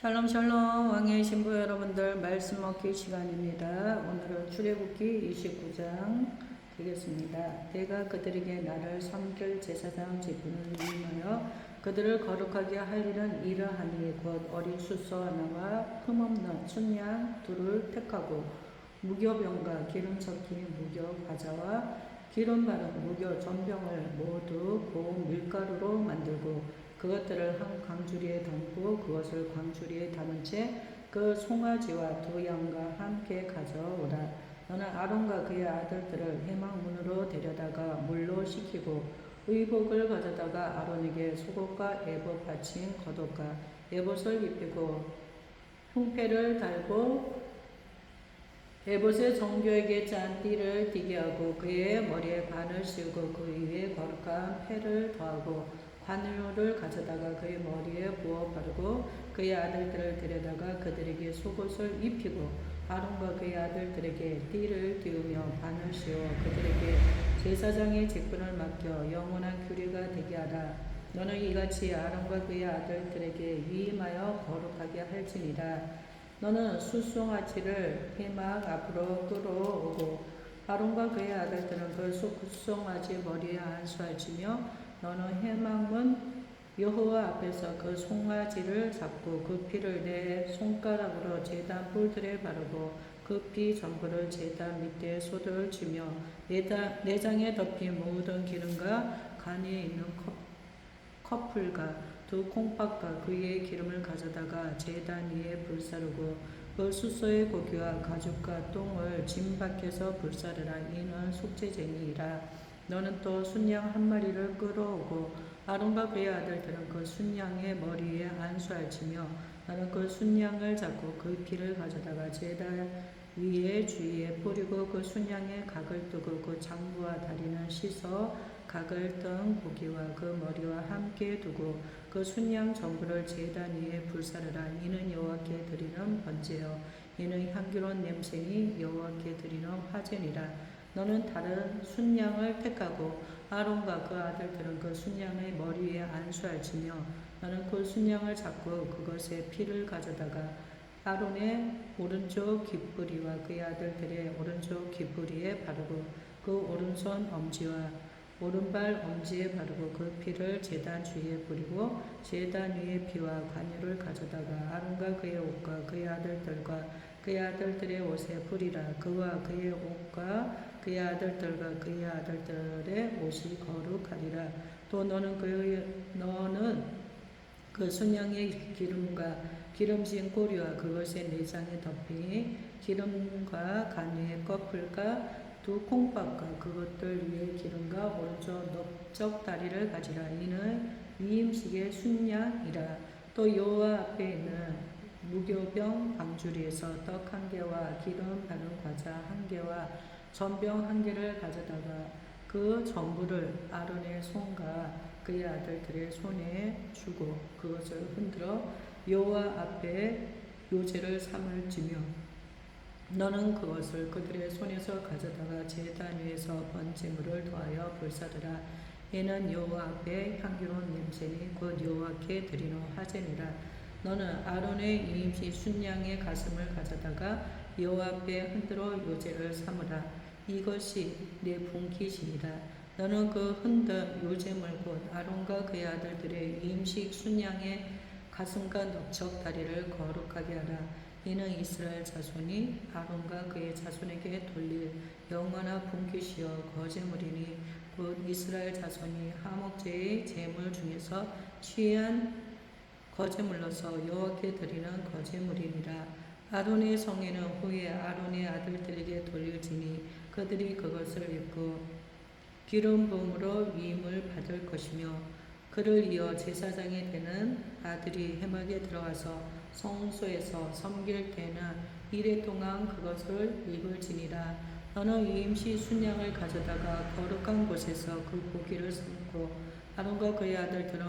샬롬 샬롬 왕의 신부 여러분들 말씀 먹기 시간입니다. 오늘은 출애굽기 29장 되겠습니다. 내가 그들에게 나를 섬길 제사장 직분을 위임하여 그들을 거룩하게 할 일은 이러하니 곧 어린 숫소 하나와 흠없는 순양 둘을 택하고 무교병과 기름 섞인 무교 과자와 기름 바른 무교 전병을 모두 고운 밀가루로 만들고 그것들을 한 광주리에 담고 그것을 광주리에 담은 채 그 송아지와 두 양과 함께 가져오라. 너는 아론과 그의 아들들을 회막문으로 데려다가 물로 씻기고 의복을 가져다가 아론에게 속옷과 에봇 받친 겉옷과 에봇을 입히고 흉패를 달고 에봇의 정교에게 짠 띠를 띠게 하고 그의 머리에 관을 씌우고 그 위에 거룩한 패를 더하고 관료를 가져다가 그의 머리에 부어 바르고 그의 아들들을 데려다가 그들에게 속옷을 입히고 아론과 그의 아들들에게 띠를 띄우며 관을 씌워 그들에게 제사장의 직분을 맡겨 영원한 규례가 되게 하라. 너는 이같이 아론과 그의 아들들에게 위임하여 거룩하게 할지니라. 너는 숫송아지를 회막 앞으로 끌어오고 아론과 그의 아들들은 그 숫송아지 머리에 안수할지며 너는 회막문 여호와 앞에서 그 송아지를 잡고 그 피를 내 손가락으로 제단 뿔들에 바르고 그 피 전부를 제단 밑에 쏟을 주며 내장에 덮인 모든 기름과 간에 있는 커플과 두 콩밥과 그 위에 기름을 가져다가 제단 위에 불사르고 그 숫소의 고기와 가죽과 똥을 짐 밖에서 불사르라. 이는 속죄제니이라. 너는 또 순양 한 마리를 끌어오고 아론과 그의 아들들은 그 순양의 머리에 안수할지며 너는 그 순양을 잡고 그 피를 가져다가 제단 위에 주위에 뿌리고 그 순양의 각을 뜨고 그 장부와 다리는 씻어 각을 뜬 고기와 그 머리와 함께 두고 그 순양 전부를 제단 위에 불사르라. 이는 여호와께 드리는 번제요 이는 향기로운 냄새니 여호와께 드리는 화제니라. 너는 다른 순양을 택하고 아론과 그 아들들은 그 순양의 머리 위에 안수할지며 너는 그 순양을 잡고 그것의 피를 가져다가 아론의 오른쪽 귓부리와 그의 아들들의 오른쪽 귓부리에 바르고 그 오른손 엄지와 오른발 엄지에 바르고 그 피를 제단 주위에 뿌리고 제단 위에 피와 관유를 가져다가 아론과 그의 옷과 그의 아들들과 그의 아들들의 옷에 뿌리라. 그와 그의 옷과 그의 아들들과 그의 아들들의 옷이 거룩하리라. 또 너는 그 순양의 기름과 기름진 꼬리와 그것의 내장에 덮인 기름과 간의 꺼풀과 두 콩밥과 그것들 위에 기름과 오른쪽 넓적 다리를 가지라. 이는 위임식의 순양이라. 또 여호와 앞에 있는 무교병 방주리에서 떡 한 개와 기름 바른 과자 한 개와 전병 한 개를 가져다가 그 전부를 아론의 손과 그의 아들들의 손에 주고 그것을 흔들어 여호와 앞에 요제를 삼을지며 너는 그것을 그들의 손에서 가져다가 제단 위에서 번제물을 더하여 불사르라. 이는 여호와 앞에 향기로운 냄새니 곧 여호와께 드리는 화제니라. 너는 아론의 이임시 순양의 가슴을 가져다가 여호와 앞에 흔들어 요제를 삼으라. 이것이 내 분깃이니라. 너는 그 흔든 요제물 곧 아론과 그의 아들들의 이임식 순양의 가슴과 넓적 다리를 거룩하게 하라. 이는 이스라엘 자손이 아론과 그의 자손에게 돌릴 영원한 분깃이요 거제물이니 곧 이스라엘 자손이 화목제의 제물 중에서 취한 거제물로서 여호와께 드리는 거제물이니라. 아론의 성에는 후에 아론의 아들들에게 돌릴지니 그들이 그것을 입고 기름 부음으로 위임을 받을 것이며 그를 이어 제사장이 되는 아들이 회막에 들어가서 성소에서 섬길 때는 이래 동안 그것을 입을지니라. 너는 위임시 순양을 가져다가 거룩한 곳에서 그 고기를 삶고 아론과 그의 아들들은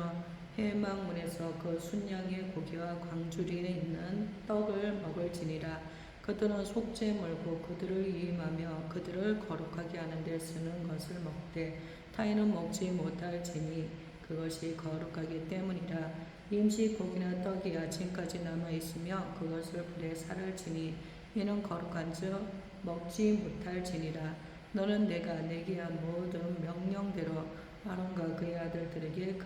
회막문에서 그 순양의 고기와 광주리에 있는 떡을 먹을지니라. 그들은 속죄물고 그들을 위임하며 그들을 거룩하게 하는 데 쓰는 것을 먹되 타인은 먹지 못할지니 그것이 거룩하기 때문이라. 임시 고기나 떡이 아침까지 남아있으며 그것을 불에 살을 치니 이는 거룩한즉 먹지 못할지니라. 너는 내가 내게 한 모든 명령대로 아론과 그의 아들들에게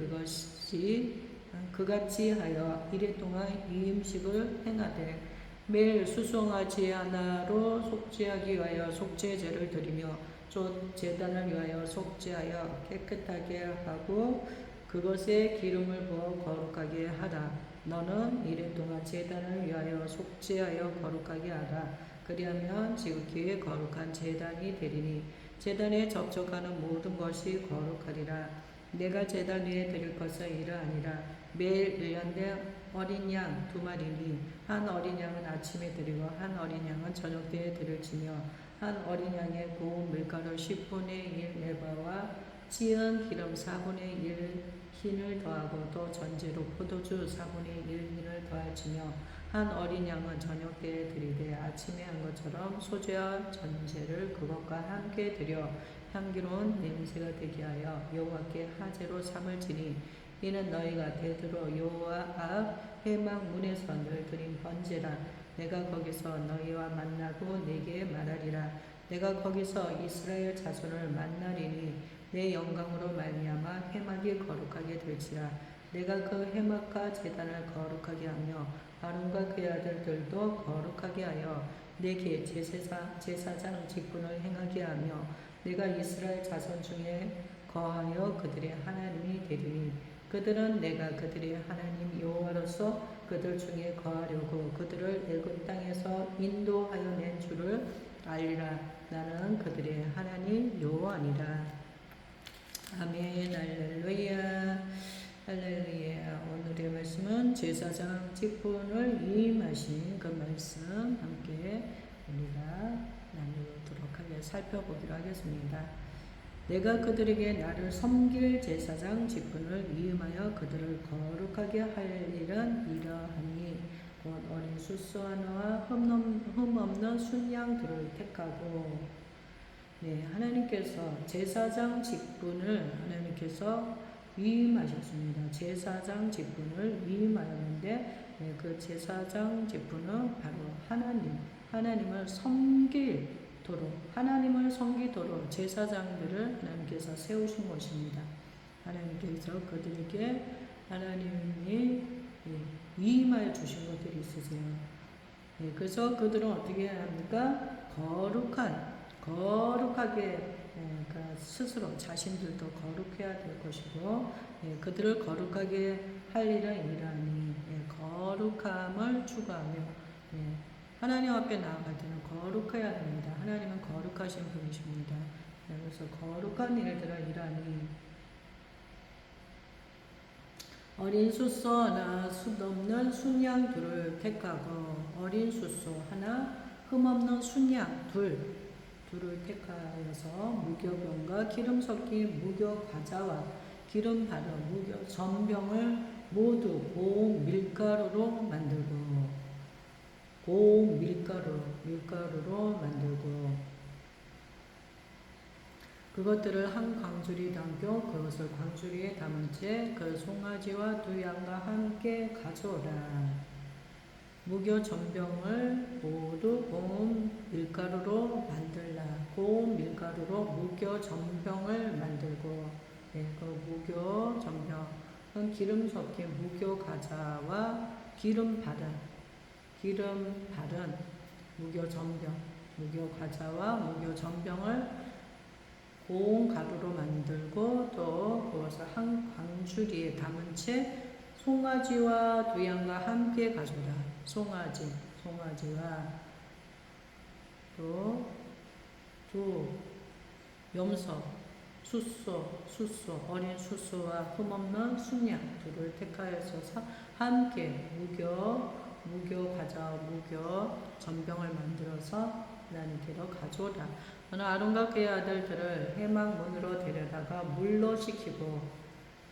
그같이 하여 이래 동안 이 음식을 행하되 매일 수송아지 하나로 속죄하기 위하여 속죄제를 드리며 곧 제단을 위하여 속죄하여 깨끗하게 하고 그것에 기름을 부어 거룩하게 하라. 너는 이래 동안 제단을 위하여 속죄하여 거룩하게 하라. 그리하면 지극히 거룩한 제단이 되리니 제단에 접촉하는 모든 것이 거룩하리라. 내가 제단 위에 드릴 것은 이러하니라. 매일 1년된 어린 양 2마리니 한 어린 양은 아침에 드리고 한 어린 양은 저녁 때에 드릴지며 한 어린 양의 고운 밀가루 10분의 1 에바와 찌은 기름 4분의 1 흰을 더하고 또 전제로 포도주 4분의 1 흰을 더할지며 한 어린 양은 저녁 때에 드리되 아침에 한 것처럼 소재와 전제를 그것과 함께 드려 향기로운 냄새가 되게 하여 여호와께 화제로 삼을지니 이는 너희가 대대로 여호와 앞 회막 문에서 늘 드린 번제라. 내가 거기서 너희와 만나고 내게 말하리라. 내가 거기서 이스라엘 자손을 만나리니 내 영광으로 말미암아 회막이 거룩하게 될지라. 내가 그 회막과 제단을 거룩하게 하며 아론과 그의 아들들도 거룩하게 하여 내게 제사장 직분을 행하게 하며 내가 이스라엘 자손 중에 거하여 그들의 하나님이 되리니 그들은 내가 그들의 하나님 여호와로서 그들 중에 거하려고 그들을 애굽 땅에서 인도하여 낸 줄을 알리라. 나는 그들의 하나님 여호와니라. 아멘. 할렐루야. 할렐루야. 오늘의 말씀은 제사장 직분을 임하신 그 말씀 함께 우리가 나누도록 살펴보기로 하겠습니다. 내가 그들에게 나를 섬길 제사장 직분을 위임하여 그들을 거룩하게 할 일은 이러하니 곧 어린 수소 하나와 흠없는 순양들을 택하고 하나님께서 제사장 직분을 하나님께서 위임하셨습니다. 제사장 직분을 위임하였는데 그 제사장 직분은 바로 하나님을 섬기도록 제사장들을 하나님께서 세우신 것입니다. 하나님께서 그들에게 하나님이 위임하여 주신 것들이 있으세요. 그래서 그들은 어떻게 해야 합니까? 거룩하게 스스로 자신들도 거룩해야 될 것이고 그들을 거룩하게 할 일은 이러하니 거룩함을 추구하며 하나님 앞에 나아갈 때는 거룩해야 됩니다. 하나님은 거룩하신 분이십니다. 그래서 거룩한 일들을 이러하니 어린 수소 하나 숫없는 순양 둘을 택하고 어린 수소 하나 흠없는 순양 둘을 택하여서 무교병과 기름 섞인 무교 과자와 기름 바른 무교 전병을 모두 고운 밀가루로 만들고 그것들을 한 광주리 담겨 그것을 광주리에 담은 채 그 송아지와 두 양과 함께 가져오라. 무교 전병을 모두 고운 밀가루로 만들라. 고운 밀가루로 무교 전병을 만들고 그 무교 전병은 기름 섞인 무교 과자와 기름 바른 무교 전병, 무교 과자와 무교 전병을 고운 가루로 만들고 또 그것을 한 광주리에 담은 채 송아지와 두 양과 함께 가져오라. 송아지와 또 두 염소, 수소, 어린 수소와 흠없는 순양 둘을 택하여서 함께 무교 과자와 무교 전병을 만들어서 하나님께로 가져오라. 너는 아론과 그의 아들들을 회막 문으로 데려다가 물로 씻기고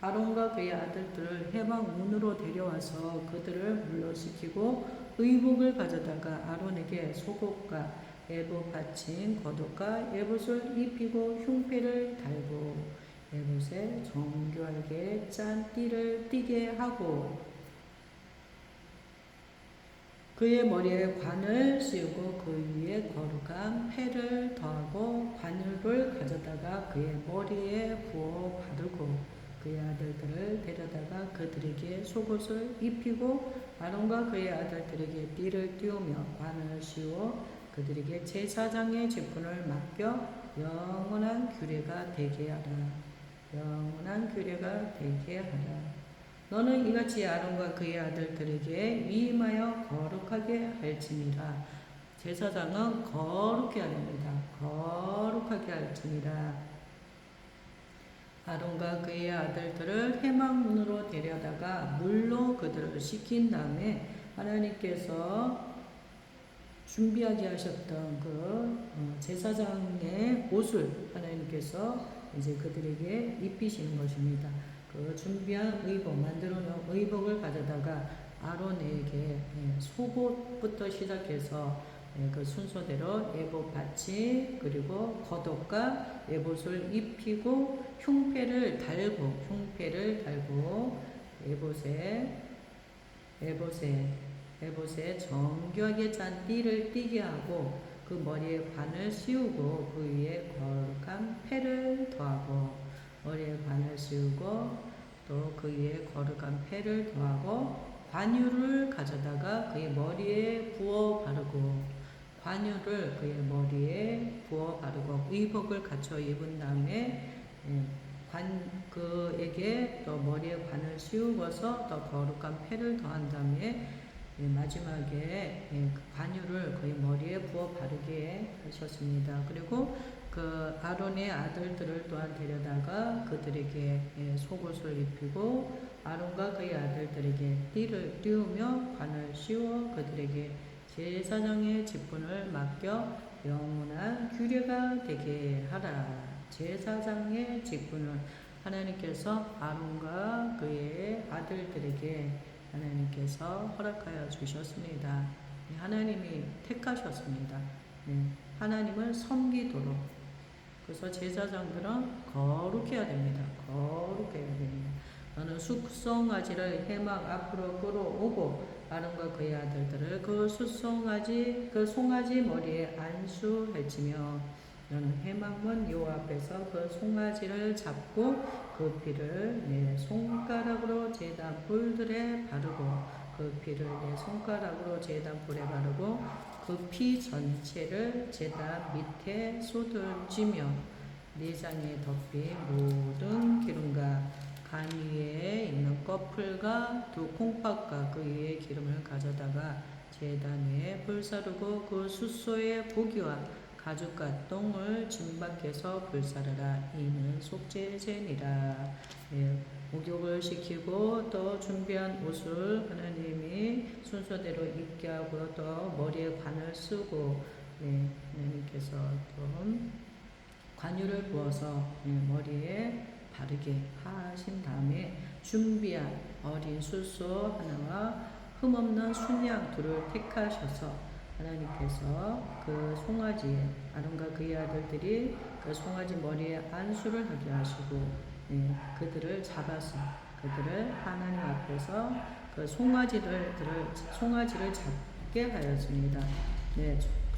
아론과 그의 아들들을 회막 문으로 데려와서 그들을 물로 씻기고 의복을 가져다가 아론에게 속옷과 에봇 받친 겉옷과 에봇을 입히고 흉패를 달고 에봇에 정교하게 짠 띠를 띠게 하고 그의 머리에 관을 씌우고 그 위에 거룩한 패를 더하고 관유를 가져다가 그의 머리에 부어 바르고 그의 아들들을 데려다가 그들에게 속옷을 입히고 아론과 그의 아들들에게 띠를 띄우며 관을 씌워 그들에게 제사장의 직분을 맡겨 영원한 규례가 되게 하라. 영원한 규례가 되게 하라. 너는 이같이 아론과 그의 아들들에게 위임하여 거룩하게 할지니라. 제사장은 거룩히 하렵니다. 거룩하게 할지니라. 아론과 그의 아들들을 회막문으로 데려다가 물로 그들을 씻긴 다음에 하나님께서 준비하게 하셨던 그 제사장의 옷을 하나님께서 이제 그들에게 입히시는 것입니다. 그 준비한 의복, 만들어 놓은 의복을 가져다가 아론에게 속옷부터 시작해서 그 순서대로 에봇 받침 그리고 겉옷과 에봇을 입히고 흉패를 달고 에봇에 정교하게 짠 띠를 띠게 하고 그 머리에 관을 씌우고 그 위에 거룩한 패를 더하고 머리에 관을 씌우고 또 그 위에 거룩한 패를 더하고 관유를 가져다가 그의 머리에 부어 바르고 관유를 그의 머리에 부어 바르고 의복을 갖춰 입은 다음에 그에게 또 머리에 관을 씌우고서 또 거룩한 패를 더한 다음에 마지막에 그 관유를 그의 머리에 부어 바르게 하셨습니다. 그리고 그 아론의 아들들을 또한 데려다가 그들에게 속옷을 입히고 아론과 그의 아들들에게 띠를 띄우며 관을 씌워 그들에게 제사장의 직분을 맡겨 영원한 규례가 되게 하라. 제사장의 직분을 하나님께서 아론과 그의 아들들에게 하나님께서 허락하여 주셨습니다. 하나님이 택하셨습니다. 하나님을 섬기도록. 그래서 제사장들은 거룩해야 됩니다. 거룩해야 됩니다. 너는 숙성아지를 회막 앞으로 끌어오고 아론과 그의 아들들을 그 송아지 머리에 안수할지며 너는 회막문 요 앞에서 그 송아지를 잡고 그 피를 내 손가락으로 제단 뿔들에 바르고 그 피를 내 손가락으로 제단 뿔에 바르고 그 피 전체를 제단 밑에 쏟을지며 내장에 덮인 모든 기름과 간 위에 있는 꺼풀과 두 콩팥과 그 위에 기름을 가져다가 제단 위에 불사르고 그 숫소의 고기와 가죽과 똥을 짐 밖에서 불사르라. 이는 속죄제니라. 목욕을 시키고 또 준비한 옷을 하나님이 순서대로 입게 하고 또 머리에 관을 쓰고 하나님께서 또 관유를 부어서 머리에 바르게 하신 다음에 준비한 어린 숫소 하나와 흠없는 순양 둘을 택하셔서 하나님께서 그 송아지에 아론과 그의 아들들이 그 송아지 머리에 안수를 하게 하시고 그들을 잡아서 그들을 하나님 앞에서 그 송아지를 잡게 하였습니다.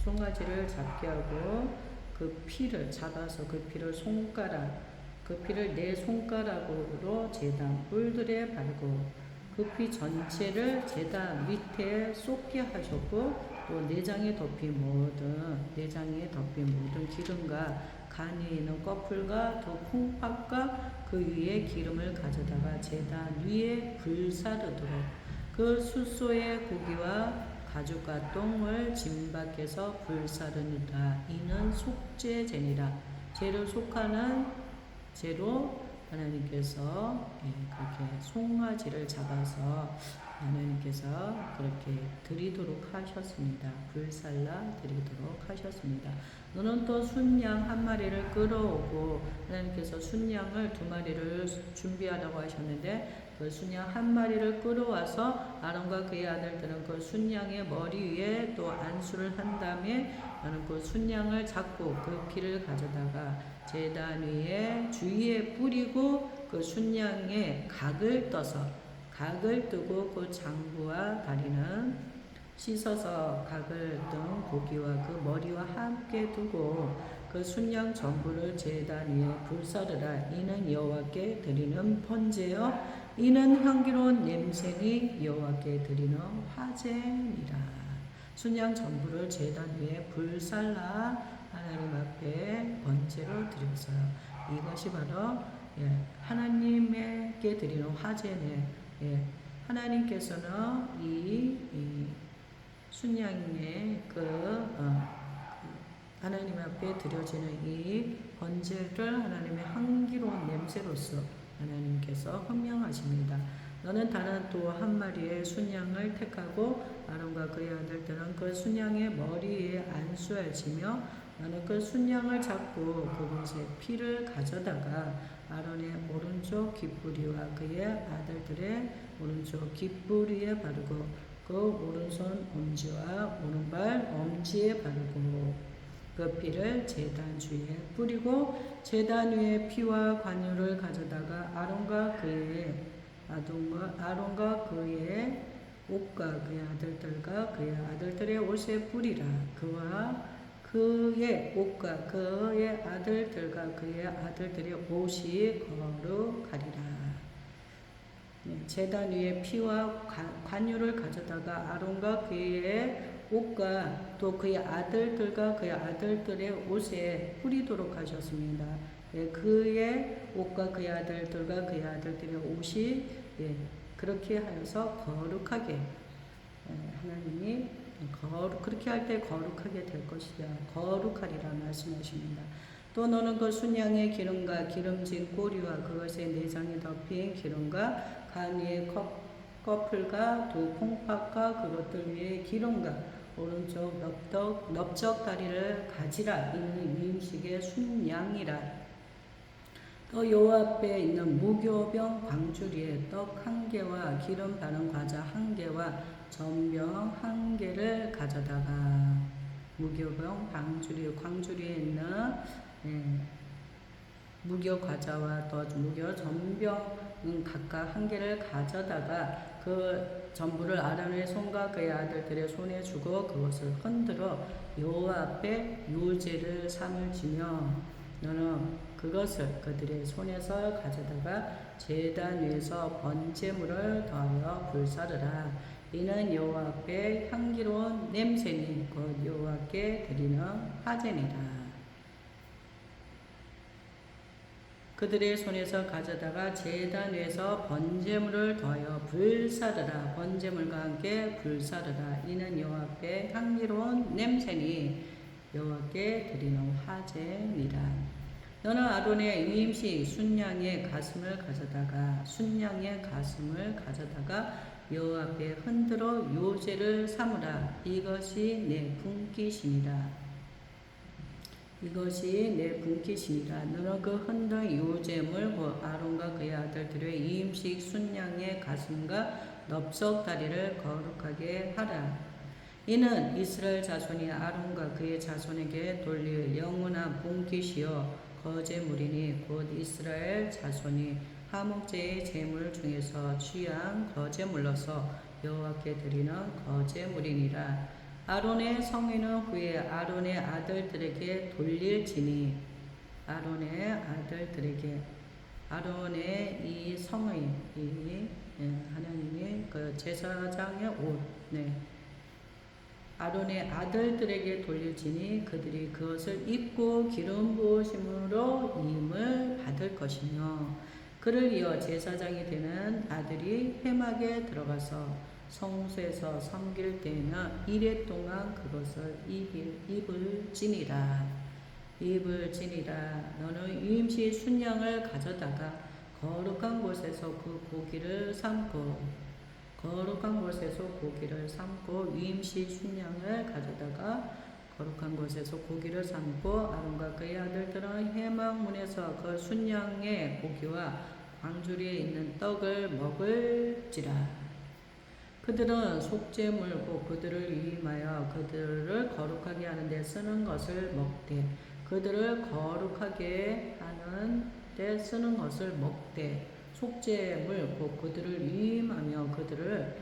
송아지를 잡게 하고 그 피를 잡아서 그 피를 내 손가락으로 제단 뿔들에 바르고 그 피 전체를 제단 밑에 쏟게 하셨고 또 내장에 덮인 모든 기름과 간이 있는 꺼풀과 또 콩팥과 그 위에 기름을 가져다가 제단 위에 불사르도록 그 숫소의 고기와 가죽과 똥을 짐 밖에서 불사르니라. 이는 속죄제니라. 죄를 속하는 죄로 하나님께서 그렇게 송아지를 잡아서 하나님께서 그렇게 드리도록 하셨습니다. 불살라 드리도록 하셨습니다. 너는 또 순양 한 마리를 끌어오고 하나님께서 순양을 2마리를 준비하라고 하셨는데 그 순양 한 마리를 끌어와서 아론과 그의 아들들은 그 순양의 머리 위에 또 안수를 한 다음에 너는 그 순양을 잡고 그 피를 가져다가 제단 위에 주위에 뿌리고 그 순양의 각을 뜨고 그 장부와 다리는 씻어서 각을 등 고기와 그 머리와 함께 두고 그 순양 전부를 제단 위에 불사르라. 이는 여호와께 드리는 번제요 이는 향기로운 냄새니 여호와께 드리는 화제니라. 순양 전부를 제단 위에 불살라 하나님 앞에 번제로 드려서요. 이것이 바로 하나님께 드리는 화제네. 하나님께서는 이 순양의 하나님 앞에 드려지는 이 번제를 하나님의 향기로운 냄새로서 하나님께서 헌명하십니다. 너는 다른 또 한 마리의 순양을 택하고 아론과 그의 아들들은 그 순양의 머리에 안수할지며 너는 그 순양을 잡고 그곳에 피를 가져다가 아론의 오른쪽 귓부리와 그의 아들들의 오른쪽 귓부리에 바르고 그 오른손 엄지와 오른발 엄지에 바르고 그 피를 제단 주위에 뿌리고 제단 위에 피와 관유를 가져다가 아론과 그의 옷과 그의 아들들과 그의 아들들의 옷에 뿌리라. 그와 그의 옷과 그의 아들들과 그의 아들들의 옷이 거룩하리라. 제단 위에 피와 관유를 가져다가 아론과 그의 옷과 또 그의 아들들과 그의 아들들의 옷에 뿌리도록 하셨습니다. 그의 옷과 그의 아들들과 그의 아들들의 옷이 그렇게 하여서 거룩하게 하나님이 그렇게 할 때 거룩하게 될 것이다. 거룩하리라 말씀하십니다. 또 너는 그 순양의 기름과 기름진 꼬리와 그것의 내장에 덮인 기름과 간 위에 커플과 두 콩팥과 그것들 위에 기름과 오른쪽 넓적 다리를 가지라. 이는 위임식의 순양이라. 또 여호와 앞에 있는 무교병 광주리에 떡 1개와 기름 바른 과자 1개와 전병 1개를 가져다가 무교병 광주리에 있는 무교 과자와 또 무교 전병은 각각 1개를 가져다가 그 전부를 아론의 손과 그의 아들들의 손에 주고 그것을 흔들어 여호와 앞에 유제를 삼을 지며 너는 그것을 그들의 손에서 가져다가 제단 위에서 번제물을 더하여 불사르라. 이는 여호와 앞에 향기로운 냄새니 곧 여호와께 드리는 화제니라. 그들의 손에서 가져다가 제단 위에서 번제물을 더하여 불사르라. 번제물과 함께 불사르라. 이는 여호와 앞에 향기로운 냄새니 여호와께 드리는 화제니라. 너는 아론의 위임식 순양의 가슴을 가져다가 여호와 앞에 흔들어 요제를 삼으라. 이것이 내 분깃이니라. 너는 그 흔든 요제물 아론과 그의 아들들의 위임식 순양의 가슴과 넓적 다리를 거룩하게 하라. 이는 이스라엘 자손이 아론과 그의 자손에게 돌릴 영원한 분깃이요 거제물이니 곧 이스라엘 자손이 화목제의 제물 중에서 취한 거제물로서 여호와께 드리는 거제물이니라. 아론의 성회는 후에 아론의 아들들에게 돌릴지니 아론의 이 성의 하나님의 그 제사장의 옷 아론의 아들들에게 돌릴지니 그들이 그것을 입고 기름 부으심으로 임을 받을 것이며 그를 이어 제사장이 되는 아들이 회막에 들어가서 성소에서 섬길 때에는 1회 동안 그것을 입을 지니라. 너는 유임시 순양을 가져다가 거룩한 곳에서 고기를 삶고 유임시 순양을 가져다가 거룩한 곳에서 고기를 삶고 아론과 그의 아들들은 회막문에서 그 순양의 고기와 광주리에 있는 떡을 먹을지라. 그들은 속죄물고 그들을 위임하여 그들을 거룩하게 하는 데 쓰는 것을 먹되 속죄물 곧 그들을 위임하며 그들을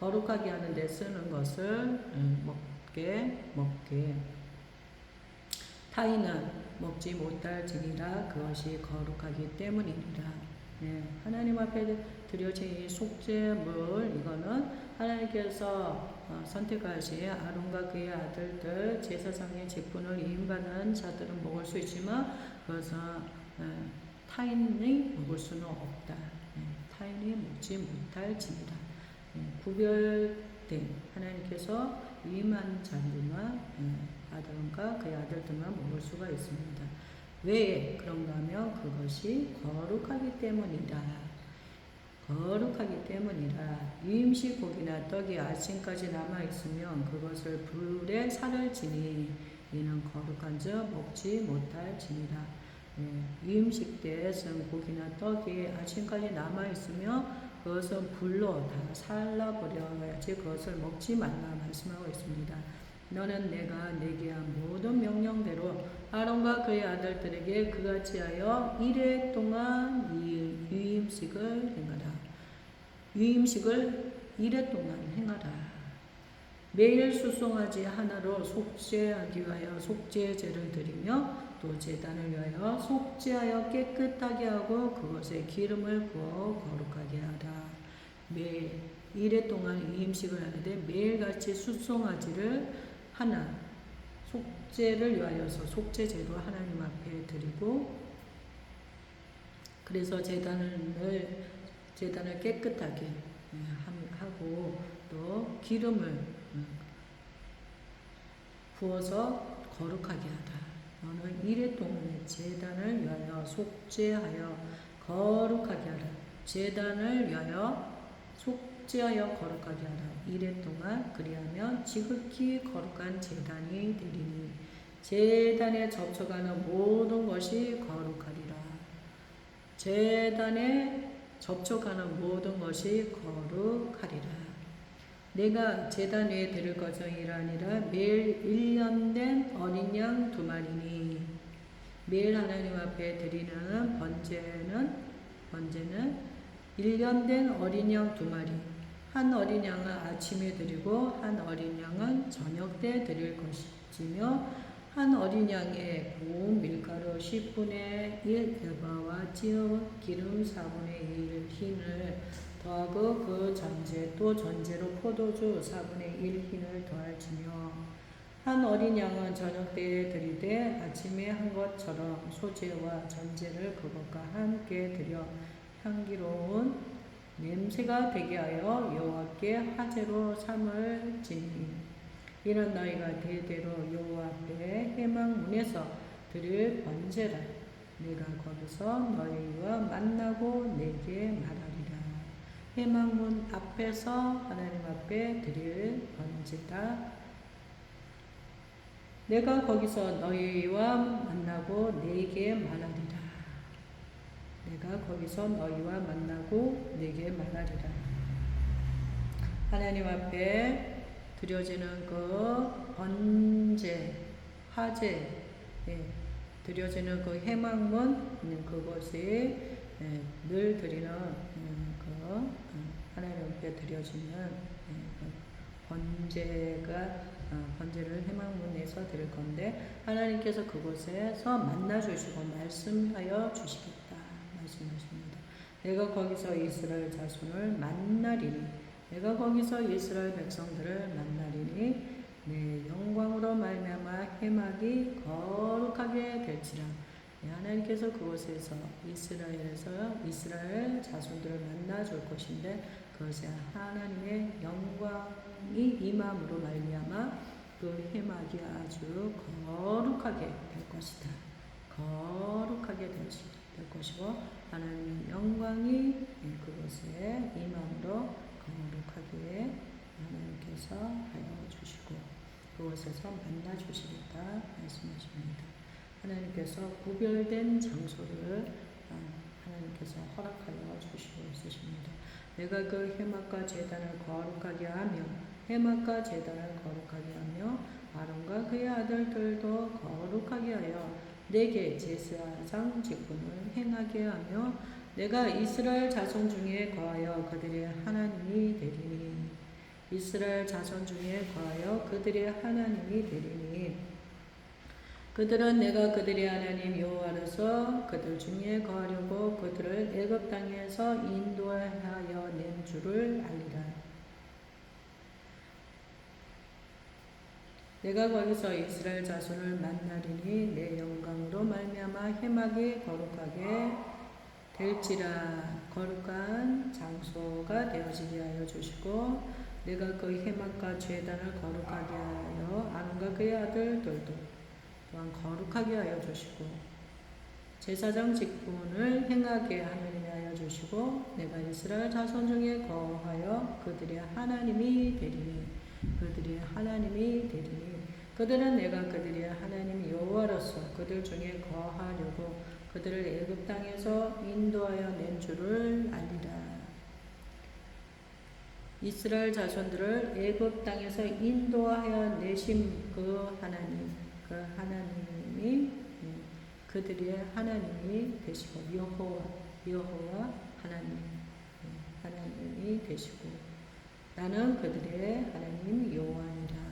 거룩하게 하는 데 쓰는 것을 먹게. 타인은 먹지 못할지니라 그것이 거룩하기 때문이니라. 네, 하나님 앞에 드려진 이 속죄물, 이거는 하나님께서 선택하신 아론과 그의 아들들, 제사장의 직분을 이임받은 자들은 먹을 수 있지만 그것은 타인이 먹을 수는 없다. 타인이 먹지 못할지니라. 구별된 하나님께서 위임한 자들만, 아들과 그의 아들들만 먹을 수가 있습니다. 왜 그런가 하면 그것이 거룩하기 때문이다. 거룩하기 때문이라. 유임시 고기나 떡이 아침까지 남아있으면 그것을 불에 살을 지니 이는 거룩한즉 먹지 못할지니라. 유임식 때 쓴 고기나 떡이 아침까지 남아있으면 그것은 불로 다 살라버려야지 그것을 먹지 말라 말씀하고 있습니다. 너는 내가 내게 한 모든 명령대로 아론과 그의 아들들에게 그같이 하여 이레 동안 유임식을 행하라. 유임식을 이레 동안 행하라. 매일 수송아지 하나로 속죄하기 위하여 속죄제를 드리며 또 제단을 위하여 속죄하여 깨끗하게 하고 그것에 기름을 부어 거룩하게 하라. 매일 이레 동안 유임식을 하는데 매일같이 수송아지를 하나 속죄를 위하여서 속죄제로 하나님 앞에 드리고, 그래서 제단을 깨끗하게 하고 또 기름을 부어서 거룩하게 하라. 너는 이레 동안에 제단을 위하여 속죄하여 거룩하게 하라. 제단을 위하여 속죄하여 거룩하게 하라. 이레 동안 그리하면 지극히 거룩한 제단이 되리니 제단에 접촉하는 모든 것이 거룩하리라. 제단에 접촉하는 모든 것이 거룩하리라. 내가 제단 위에 드릴 것은 이러하니라. 매일 1년 된 어린 양 2마리니 매일 하나님 앞에 드리는 번제는 1년 된 어린 양 2마리, 한 어린 양은 아침에 드리고 한 어린 양은 저녁 때 드릴 것이며 한 어린 양에 고운 밀가루 10분의 1 에바와 찌어 기름 4분의 1 흰을 더하고 그 전제 또 전제로 포도주 4분의 1 흰을 더할지며 한 어린 양은 저녁 때에 드리되 아침에 한 것처럼 소제와 전제를 그것과 함께 드려 향기로운 냄새가 되게 하여 여호와께 화제로 삼을 지니 이는 너희가 대대로 여호와 앞에 해망문에서 드릴 번제라. 내가 거기서 너희와 만나고 내게 말하리라. 해망문 앞에서 하나님 앞에 드릴 번제다. 내가 거기서 너희와 만나고 내게 말하리라. 내가 거기서 너희와 만나고 내게 말하리라. 하나님 앞에 드려지는 그 번제, 화제, 드려지는 그 해망문, 그것이 늘 드리는 그 하나님 앞에 드려지는 번제가 번제를 해망문에서 드릴 건데 하나님께서 그곳에서 만나 주시고 말씀하여 주시겠다 말씀하십니다. 내가 거기서 이스라엘 자손을 만나리니 내가 거기서 이스라엘 백성들을 만나리니 내 영광으로 말미암아 해막이 거룩하게 될지라. 하나님께서 그곳에서 이스라엘 자손들을 만나 줄 것인데 그것에 하나님의 영광이 임함으로 말미암아 그 해막이 아주 거룩하게 될 것이다. 거룩하게 될 것이고 하나님의 영광이 그곳에 임함으로 거룩하게 하나님께서 하여 주시고 그곳에서 만나 주시겠다 말씀하십니다. 하나님께서 구별된 장소를 하나님께서 허락하여 주시고 있으십니다. 내가 그 해막과 제단을 거룩하게 하며 해막과 제단을 거룩하게 하며 아론과 그의 아들들도 거룩하게 하여 내게 제사장 직분을 행하게 하며 내가 이스라엘 자손 중에 거하여 그들의 하나님이 되리니 이스라엘 자손 중에 거하여 그들의 하나님이 되리니 그들은 내가 그들의 하나님 여호와로서 그들 중에 거하려고 그들을 애굽 땅에서 인도하여 낸 줄을 알리라. 내가 거기서 이스라엘 자손을 만나리니 내 영광으로 말미암아 해막이 거룩하게 될지라. 거룩한 장소가 되어지게 하여 주시고 내가 그 해막과 제단을 거룩하게 하여 아론과 그의 아들들도 또한 거룩하게 하여 주시고 제사장 직분을 행하게 하느니 하여 주시고 내가 이스라엘 자손 중에 거하여 그들의 하나님이 되리니 그들의 하나님이 되리니 그들은 내가 그들의 하나님 여호와로서 그들 중에 거하려고 그들을 애굽 땅에서 인도하여 낸 줄을 알리라. 이스라엘 자손들을 애굽 땅에서 인도하여 내신 그 하나님이 그들의 하나님이 되시고 여호와 하나님이 되시고 나는 그들의 하나님 여호와니라.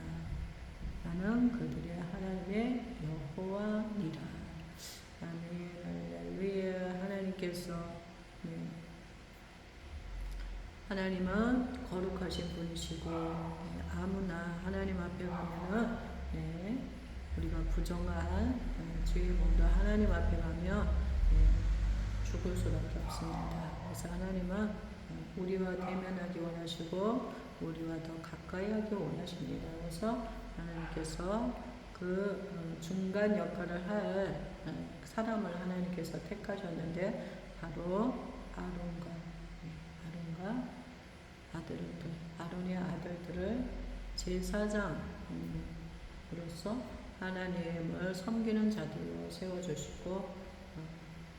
나는 그들의 하나님의 여호와니라. 아멘. 할렐루야. 하나님께서 하나님은 거룩하신 분이시고 아무나 하나님 앞에 가면은 우리가 부정한 죄의 몸도 하나님 앞에 가면 죽을 수밖에 없습니다. 그래서 하나님은 우리와 대면하기 원하시고 우리와 더 가까이 하기 원하십니다. 그래서 하나님께서 그 중간 역할을 할 사람을 하나님께서 택하셨는데 바로 아론의 아들들을 제사장으로서 하나님을 섬기는 자들로 세워주시고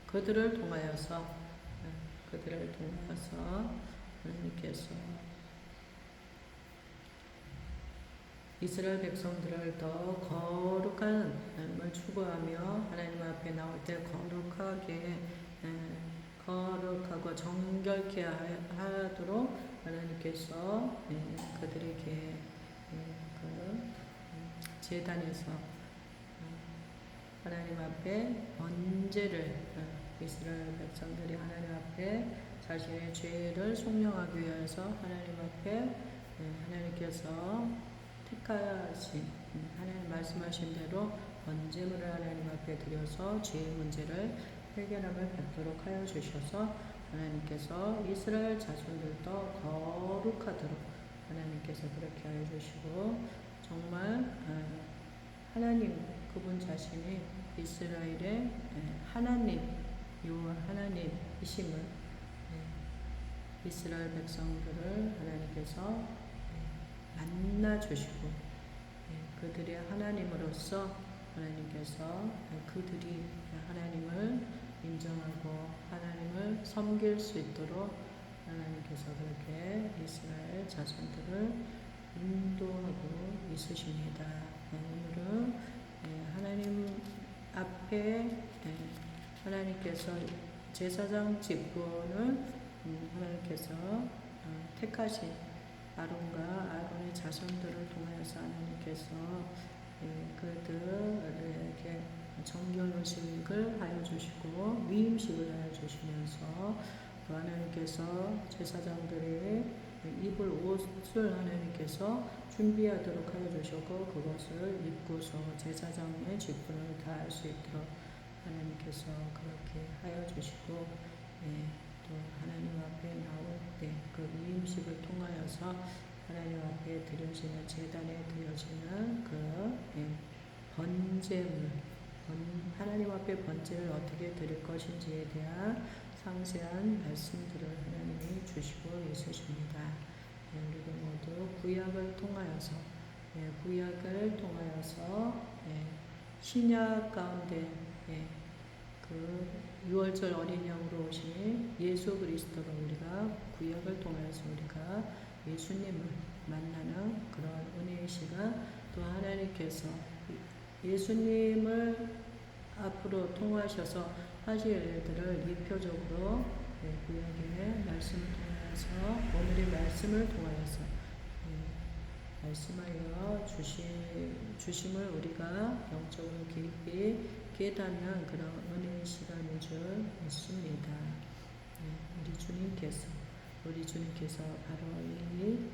그들을 통하여서 하나님께서 이스라엘 백성들을 더 거룩한 하나님을 추구하며 하나님 앞에 나올 때 거룩하고 정결케 하도록 하나님께서 그들에게 제단에서 하나님 앞에 번제를 이스라엘 백성들이 하나님 앞에 자신의 죄를 속량하기 위해서 하나님 앞에 하나님께서 택하신 하나님 말씀하신 대로 번제물을 하나님 앞에 드려서 죄의 문제를 해결함을 받도록 하여 주셔서 하나님께서 이스라엘 자손들도 거룩하도록 하나님께서 그렇게 하여 주시고 정말 하나님 그분 자신이 이스라엘의 하나님 여호와 하나님이심을 이스라엘 백성들을 하나님께서 만나 주시고 그들의 하나님으로서 하나님께서 그들이 하나님을 인정하고 하나님을 섬길 수 있도록 하나님께서 그렇게 이스라엘 자손들을 인도하고 있으십니다. 오늘은 하나님 앞에 하나님께서 제사장 직분을 하나님께서 택하신 아론의 자손들을 통하여서 하나님께서 그들에게 정결의식을 하여 주시고 위임식을 하여 주시면서 또 하나님께서 제사장들의 입을 옷을 하나님께서 준비하도록 하여 주시고 그것을 입고서 제사장의 직분을 다할 수 있도록 하나님께서 그렇게 하여 주시고 또 하나님 앞에 나올 때 그 위임식을 통하여서 하나님 앞에 드려지는 제단에 드려지는 그 번제물 하나님 앞에 번제를 어떻게 드릴 것인지에 대한 상세한 말씀들을 하나님이 주시고 있으십니다. 우리도 모두 구약을 통하여서 신약 가운데 그 6월절 어린 양으로 오신 예수 그리스도로 우리가 구약을 통하여서 우리가 예수님을 만나는 그런 은혜의 시간 또 하나님께서 예수님을 앞으로 통하셔서 하실 일들을 입표적으로 구약의 말씀을 통하여서 오늘의 말씀을 통하여서 말씀하여 주심을 우리가 영적으로 깊이 깨닫는 그런 은혜의 시간인 줄 믿습니다. 우리 주님께서 바로 이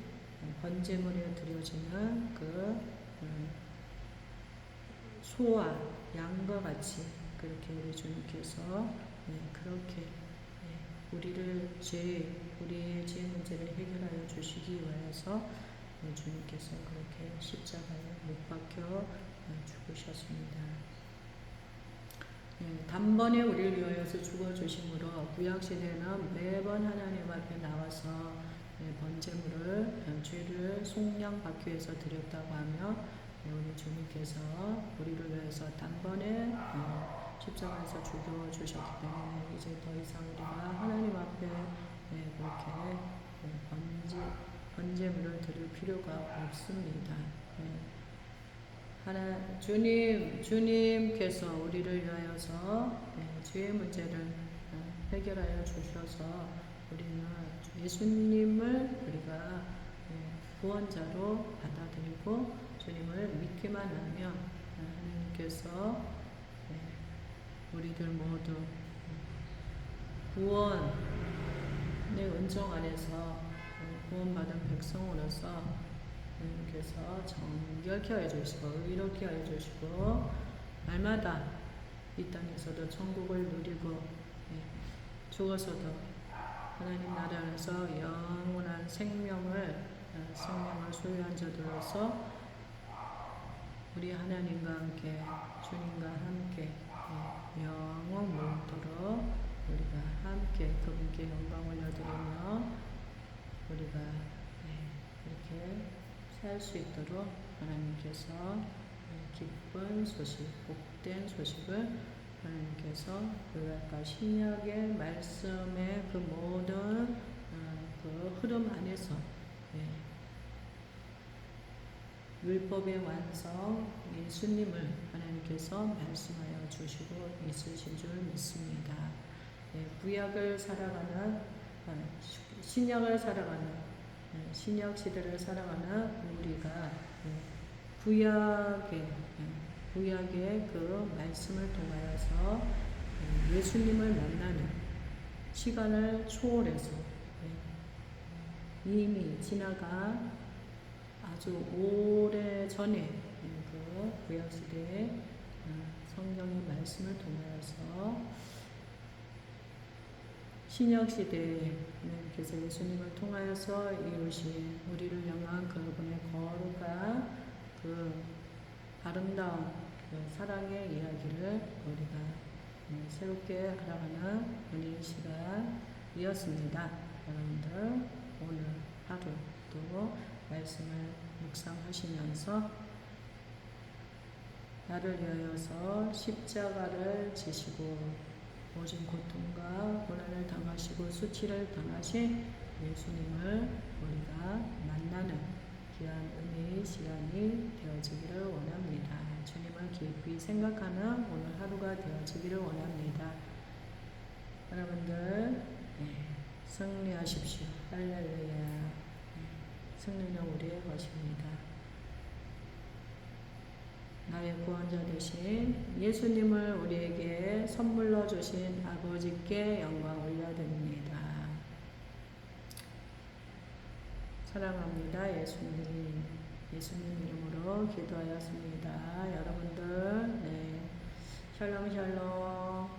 번제물에 드려지는 그 소와 양과 같이 그렇게 우리 주님께서 그렇게 우리의 죄 문제를 해결하여 주시기 위해서 주님께서 그렇게 십자가에 못 박혀 죽으셨습니다. 단번에 우리를 위하여서 죽어주심으로 구약시대는 매번 하나님 앞에 나와서 번제물을 죄를 속량받기 위해서 드렸다고 하며 우리 주님께서 우리를 위해서 단번에 십자가에서 죽여주셨기 때문에 이제 더 이상 우리가 하나님 앞에 그렇게 번제물을 드릴 필요가 없습니다. 주님께서 우리를 위하여서 죄의 문제를 해결하여 주셔서 우리는 예수님을 우리가 구원자로 받아들이고 주님을 믿기만 하면 하나님께서 우리들 모두 구원의 은총 안에서 구원받은 백성으로서 하나님께서 정결케 하여 주시고 의롭게 하여 주시고 날마다 이 땅에서도 천국을 누리고 죽어서도 하나님 나라 안에서 영원한 생명을 소유한 자들로서 우리 하나님과 함께 주님과 함께 영원 무토록 우리가 함께 그분께 영광 올려드리며 우리가 그렇게 살 수 있도록 하나님께서 기쁜 소식, 복된 소식을 하나님께서 구약과 신약의 말씀의 그 모든 그 흐름 안에서 율법의 완성 예수님을 하나님께서 말씀하여 주시고 있으신 줄 믿습니다. 구약을 살아가는 신약을 살아가는 신약 시대를 살아가는 우리가 구약의 그 말씀을 통하여서 예수님을 만나는 시간을 초월해서 이미 지나가 아주 오래 전에 그 구약 시대의 성경의 말씀을 통하여서 신약 시대에 하나님께서 예수님을 통하여서 이루신 우리를 향한 그분의 거룩한 그 아름다운 그 사랑의 이야기를 우리가 새롭게 알아가는 은혜의 시간이었습니다. 여러분들 오늘 하루도 말씀을 묵상하시면서 나를 위하여서 십자가를 지시고 모진 고통과 고난을 당하시고 수치를 당하신 예수님을 우리가 만나는 귀한 은혜의 시간이 되어지기를 원합니다. 주님을 깊이 생각하는 오늘 하루가 되어지기를 원합니다. 여러분들 승리하십시오. 할렐루야. 승리는 우리의 것입니다. 나의 구원자 되신 예수님을 우리에게 선물로 주신 아버지께 영광 올려드립니다. 사랑합니다. 예수님 이름으로 기도하였습니다. 여러분들 샬롬 샬롬.